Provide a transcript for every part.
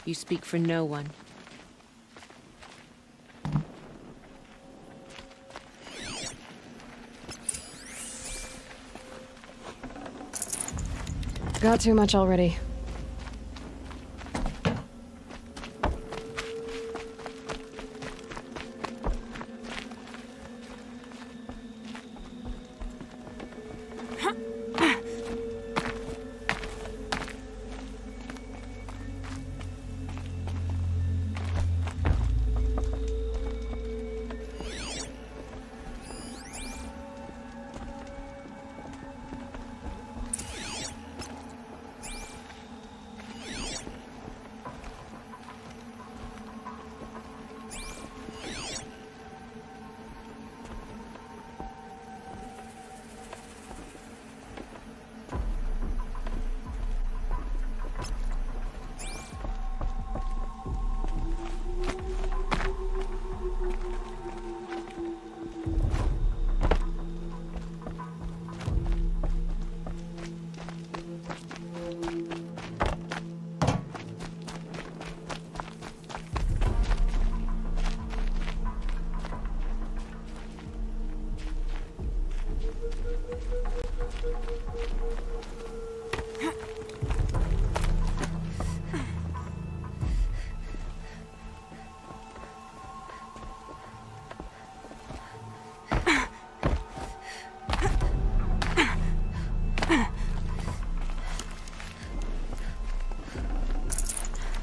You speak for no one. Got too much already.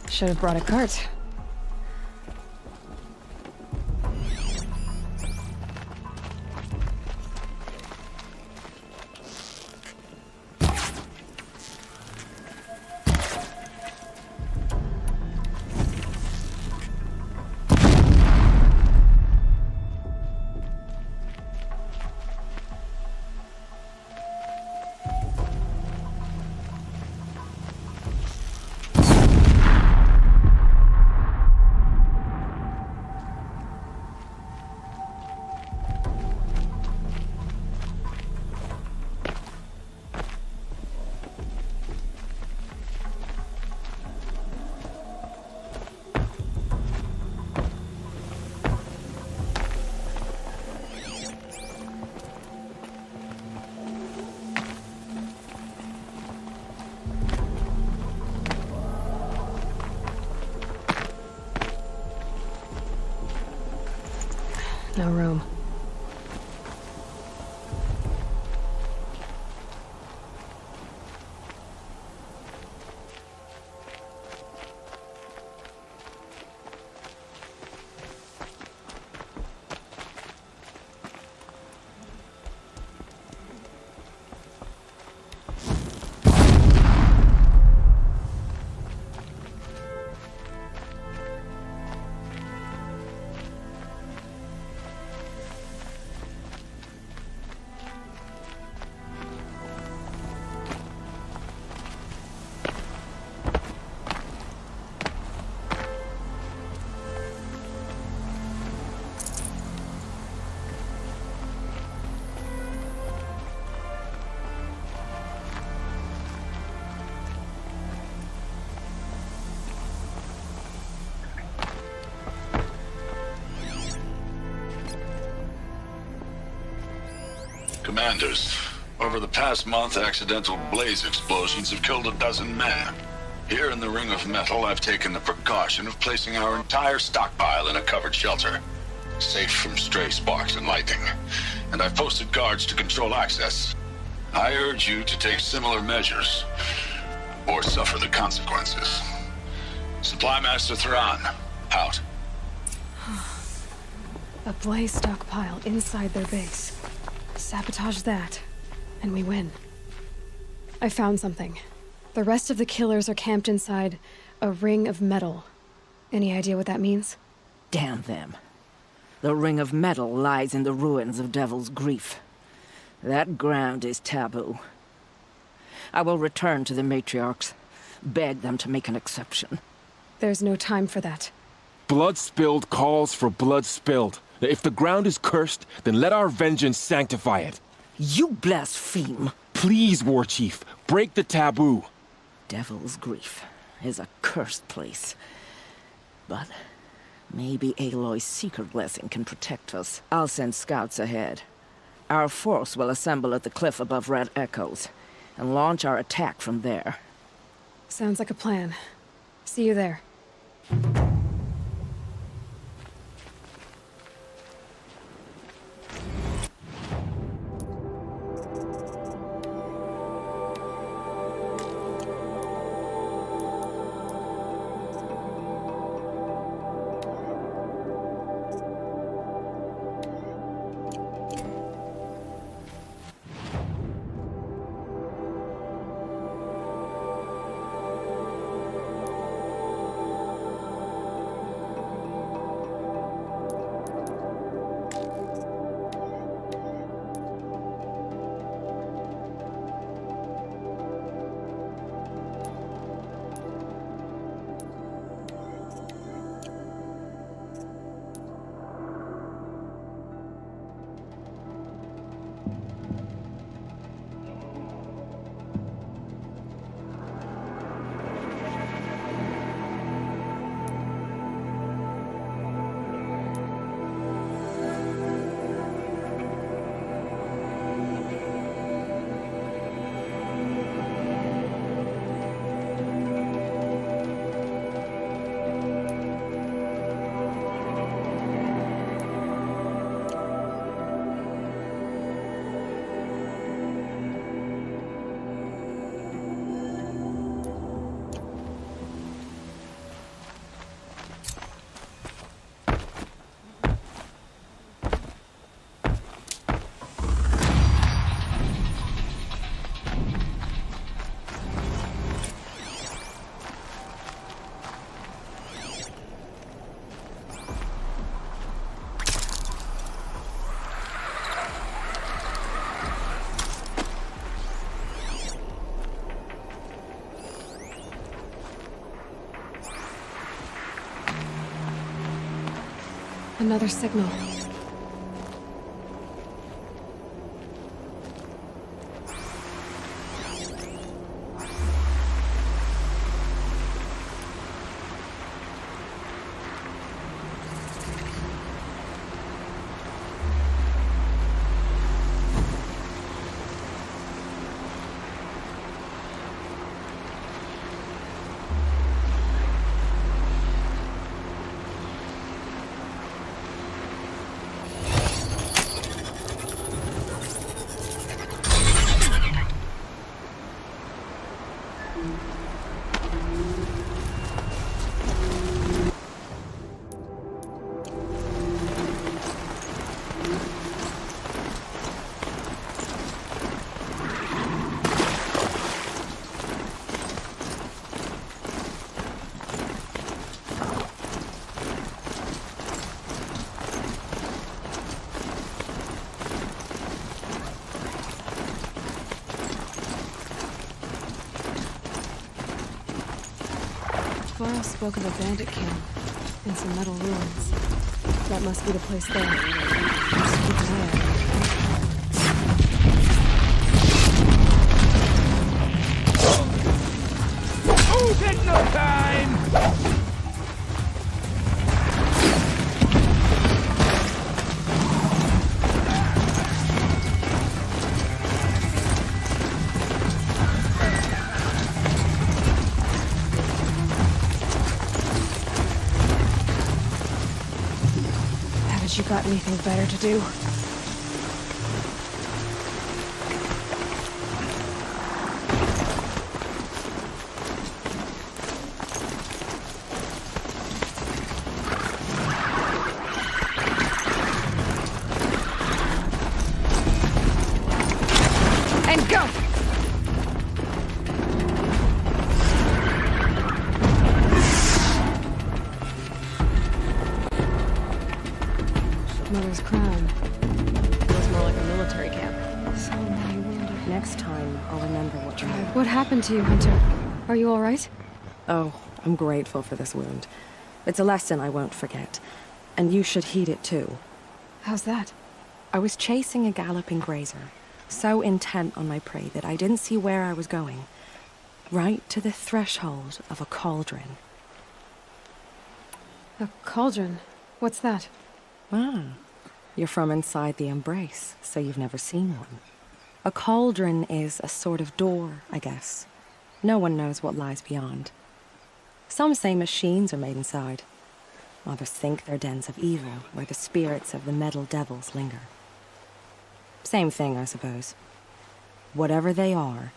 Should have brought a cart. No room. Commanders, over the past month, accidental blaze explosions have killed a dozen men. Here in the Ring of Metal, I've taken the precaution of placing our entire stockpile in a covered shelter, safe from stray sparks and lightning. And I've posted guards to control access. I urge you to take similar measures, or suffer the consequences. Supply Master Thran, out. A blaze stockpile inside their base. Sabotage that, and we win. I found something. The rest of the killers are camped inside a ring of metal. Any idea what that means? Damn them. The Ring of Metal lies in the ruins of Devil's Grief. That ground is taboo. I will return to the matriarchs, beg them to make an exception. There's no time for that. Blood spilled calls for blood spilled. If the ground is cursed, then let our vengeance sanctify it. You blaspheme. Please, War Chief, break the taboo. Devil's Grief. is a cursed place. But maybe Aloy's secret blessing can protect us. I'll send scouts ahead. Our force will assemble at the cliff above Red Echoes, and launch our attack from there. Sounds like a plan. See you there. Another signal. Varl spoke of a bandit camp and some metal ruins. That must be the place there. Let's keep an eye out. Oh, there's no time! Haven't you got anything better to do? And go! Mother's crown. Feels more like a military camp. So many wounded. Next time, I'll remember what you did. What happened to you, Hunter? Are you all right? Oh, I'm grateful for this wound. It's a lesson I won't forget. And you should heed it too. How's that? I was chasing a galloping grazer, so intent on my prey that I didn't see where I was going. right to the threshold of a cauldron. A cauldron? What's that? Ah, you're from inside the Embrace, so you've never seen one. A cauldron is a sort of door, I guess. No one knows what lies beyond. Some say machines are made inside. Others think they're dens of evil, where the spirits of the metal devils linger. Same thing, I suppose. Whatever they are,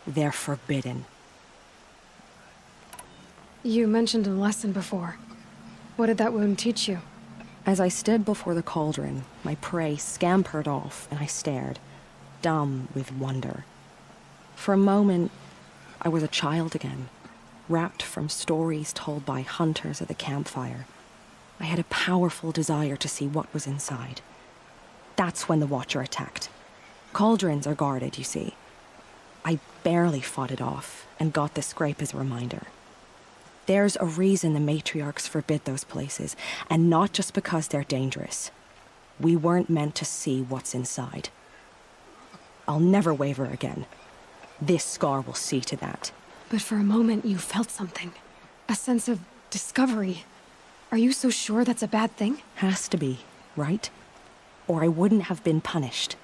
they're forbidden. You mentioned a lesson before. What did that wound teach you? As I stood before the cauldron, my prey scampered off, and I stared, dumb with wonder. For a moment, I was a child again, wrapped from stories told by hunters at the campfire. I had a powerful desire to see what was inside. That's when the Watcher attacked. Cauldrons are guarded, you see. I barely fought it off, and got the scrape as a reminder. There's a reason the matriarchs forbid those places, and not just because they're dangerous. We weren't meant to see what's inside. I'll never waver again. This scar will see to that. But for a moment you felt something. A sense of discovery. Are you so sure that's a bad thing? Has to be, right? Or I wouldn't have been punished.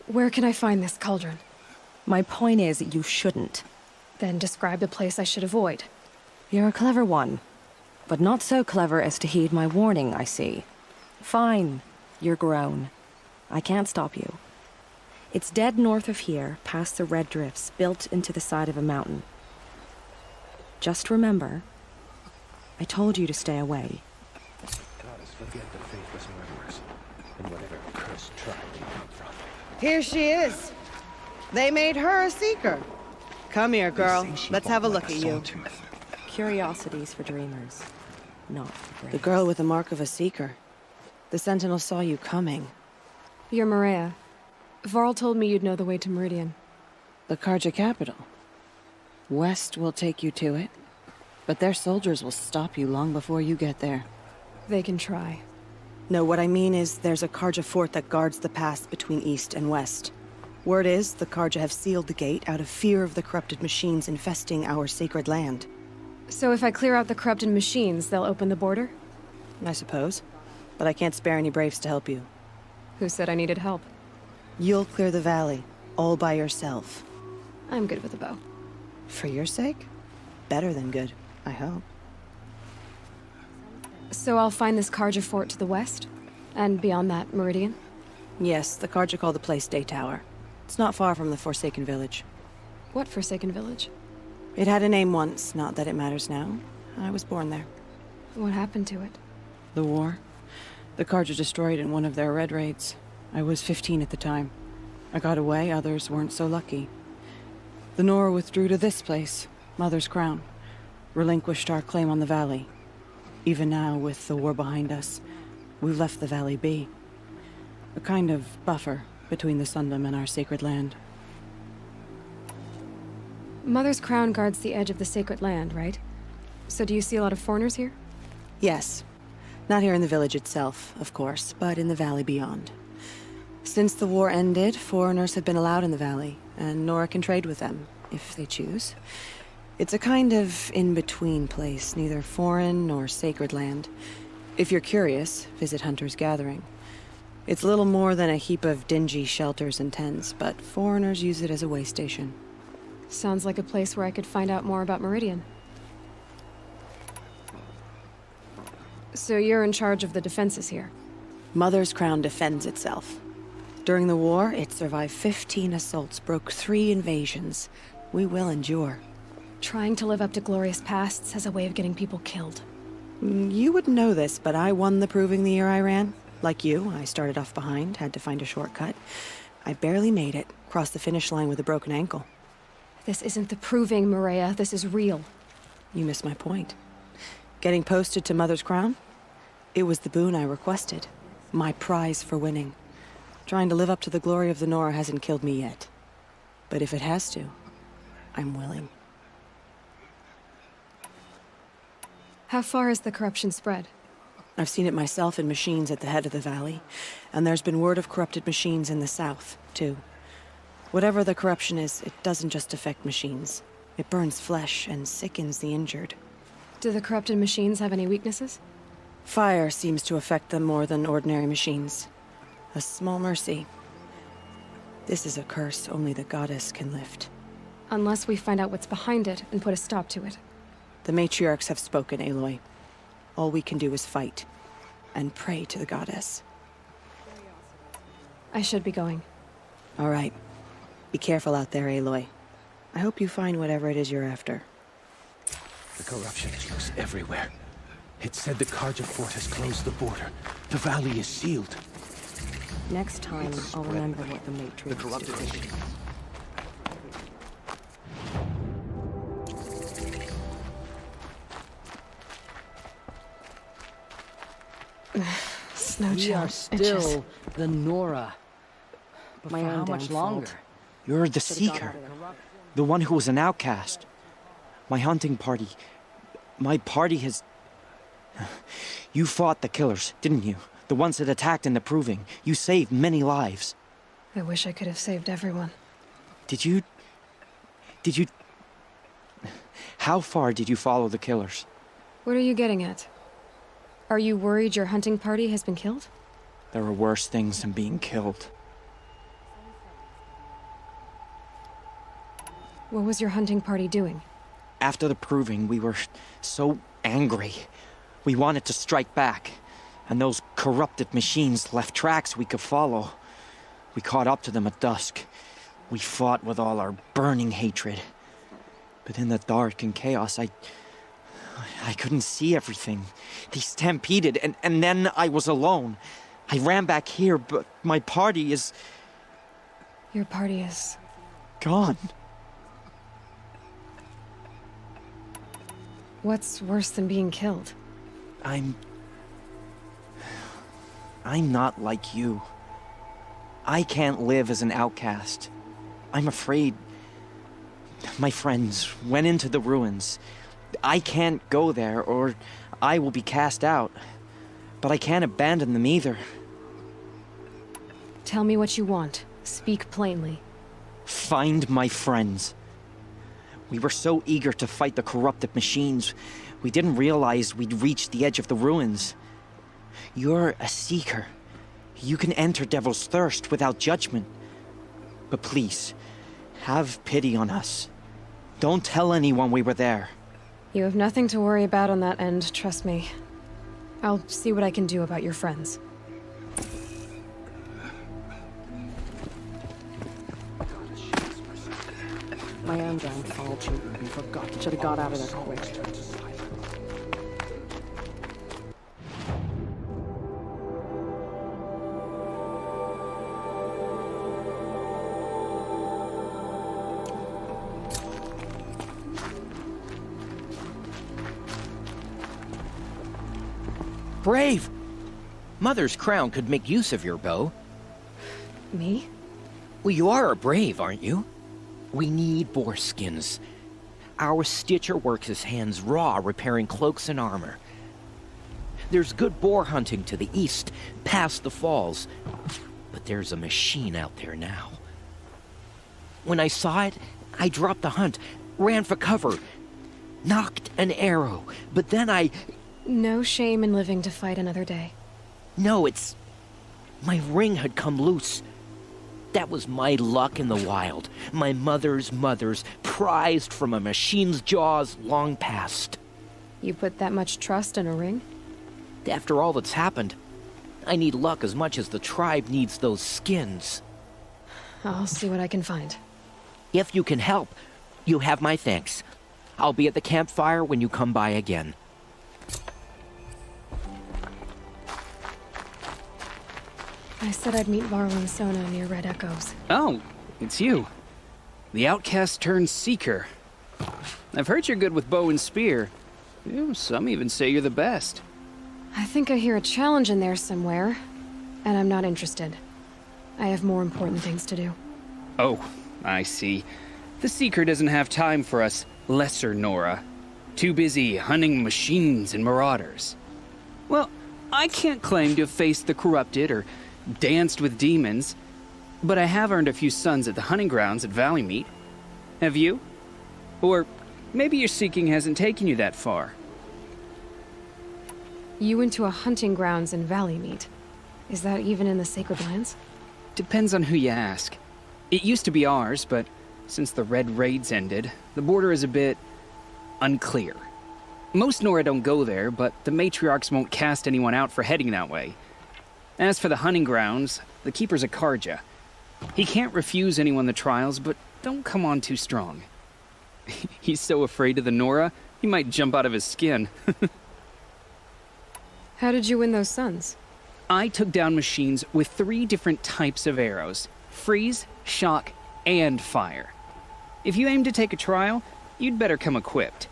Where can I find this cauldron? My point is, you shouldn't. Then describe the place I should avoid. You're a clever one. But not so clever as to heed my warning, I see. Fine, you're grown. I can't stop you. It's dead north of here, past the red drifts, built into the side of a mountain. Just remember, I told you to stay away. Goddess, forget the faithless murderers, and whatever curse tribe they come from. Here she is. They made her a seeker. Come here, girl. Let's have a look at you. Curiosities for dreamers, not for brains. The girl with the mark of a seeker. The Sentinel saw you coming. You're Maria. Varl told me you'd know the way to Meridian. The Karja capital. West will take you to it, but their soldiers will stop you long before you get there. They can try. No, what I mean is there's a Karja fort that guards the pass between east and west. Word is the Karja have sealed the gate out of fear of the corrupted machines infesting our sacred land. So if I clear out the corrupted machines, they'll open the border? I suppose. But I can't spare any braves to help you. Who said I needed help? You'll clear the valley, all by yourself. I'm good with a bow. For your sake? Better than good, I hope. So I'll find this Karja fort to the west? And beyond that, Meridian? Yes, the Karja call the place Day Tower. It's not far from the Forsaken Village. What Forsaken Village? It had a name once, not that it matters now. I was born there. What happened to it? The war. The Karja destroyed in one of their red raids. I was 15 at the time. I got away, others weren't so lucky. The Nora withdrew to this place, Mother's Crown. Relinquished our claim on the valley. Even now, with the war behind us, we've left the valley be. A kind of buffer between the Sundom and our sacred land. Mother's Crown guards the edge of the sacred land, right? So do you see a lot of foreigners here? Yes. Not here in the village itself, of course, but in the valley beyond. Since the war ended, foreigners have been allowed in the valley, and Nora can trade with them, if they choose. It's a kind of in-between place, neither foreign nor sacred land. If you're curious, visit Hunter's Gathering. It's little more than a heap of dingy shelters and tents, but foreigners use it as a way station. Sounds like a place where I could find out more about Meridian. So you're in charge of the defenses here? Mother's Crown defends itself. During the war, it survived 15 assaults, broke 3 invasions. We will endure. Trying to live up to glorious pasts has a way of getting people killed. You wouldn't know this, but I won the proving the year I ran. Like you, I started off behind, had to find a shortcut. I barely made it, crossed the finish line with a broken ankle. This isn't the proving, Maria. This is real. You missed my point. Getting posted to Mother's Crown? It was the boon I requested. My prize for winning. Trying to live up to the glory of the Nora hasn't killed me yet. But if it has to, I'm willing. How far has the corruption spread? I've seen it myself in machines at the head of the valley, and there's been word of corrupted machines in the south, too. Whatever the corruption is, it doesn't just affect machines. It burns flesh and sickens the injured. Do the corrupted machines have any weaknesses? Fire seems to affect them more than ordinary machines. A small mercy. This is a curse only the goddess can lift. Unless we find out what's behind it and put a stop to it. The matriarchs have spoken, Aloy. All we can do is fight. And pray to the goddess. I should be going. All right. Be careful out there, Aloy. I hope you find whatever it is you're after. The corruption is loose everywhere. It said the Karja fort has closed the border. The valley is sealed. Next time, I'll remember what the matriarchs did. Snow We chill. are still the Nora. But My for how own much damn longer? fault. You're the Should've got Seeker. out of there. The one who was an outcast. My hunting party. My party has... You fought the killers, didn't you? The ones that attacked in the Proving. You saved many lives. I wish I could have saved everyone. Did you... How far did you follow the killers? What are you getting at? Are you worried your hunting party has been killed? There are worse things than being killed. What was your hunting party doing? After the Proving, we were so angry. We wanted to strike back. And those corrupted machines left tracks we could follow. We caught up to them at dusk. We fought with all our burning hatred. But in the dark and chaos, I couldn't see everything. They stampeded, and then I was alone. I ran back here, but my party is... Your party is... gone. What's worse than being killed? I'm not like you. I can't live as an outcast. I'm afraid... My friends went into the ruins. I can't go there, or I will be cast out. But I can't abandon them either. Tell me what you want. Speak plainly. Find my friends. We were so eager to fight the corrupted machines, we didn't realize we'd reached the edge of the ruins. You're a seeker. You can enter Devil's Thirst without judgment. But please, have pity on us. Don't tell anyone we were there. You have nothing to worry about on that end, trust me. I'll see what I can do about your friends. My own damn fault. I forgot. Should have got out of there quick. Brave! Mother's crown could make use of your bow. Me? Well, you are a brave, aren't you? We need boar skins. Our Stitcher works his hands raw repairing cloaks and armor. There's good boar hunting to the east, past the falls. But there's a machine out there now. When I saw it, I dropped the hunt, ran for cover, knocked an arrow, but then I... No shame in living to fight another day. No, it's... My ring had come loose. That was my luck in the wild. My mother's prized from a machine's jaws long past. You put that much trust in a ring? After all that's happened, I need luck as much as the tribe needs those skins. I'll see what I can find. If you can help, you have my thanks. I'll be at the campfire when you come by again. I said I'd meet Varl and Sona near Red Echoes. Oh, it's you. The outcast turned seeker. I've heard you're good with bow and spear. Some even say you're the best. I think I hear a challenge in there somewhere, and I'm not interested. I have more important things to do. Oh, I see. The seeker doesn't have time for us lesser Nora. Too busy hunting machines and marauders. Well, I can't claim to have faced the corrupted or danced with demons. But I have earned a few suns at the hunting grounds at Valley Meet. Have you? Or maybe your seeking hasn't taken you that far. You went to a hunting grounds in Valley Meet. Is that even in the Sacred Lands? Depends on who you ask. It used to be ours, but since the Red Raids ended, the border is a bit unclear. Most Nora don't go there, but the matriarchs won't cast anyone out for heading that way. As for the hunting grounds, the Keeper's a Karja. He can't refuse anyone the trials, but don't come on too strong. He's so afraid of the Nora, he might jump out of his skin. How did you win those suns? I took down machines with 3 different types of arrows: freeze, shock, and fire. If you aim to take a trial, you'd better come equipped.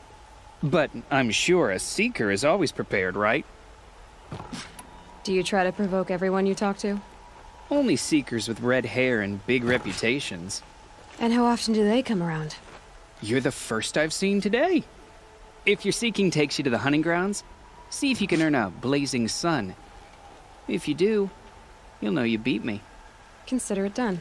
But I'm sure a Seeker is always prepared, right? Do you try to provoke everyone you talk to? Only Seekers with red hair and big reputations. And how often do they come around? You're the first I've seen today. If your seeking takes you to the hunting grounds, see if you can earn a blazing sun. If you do, you'll know you beat me. Consider it done.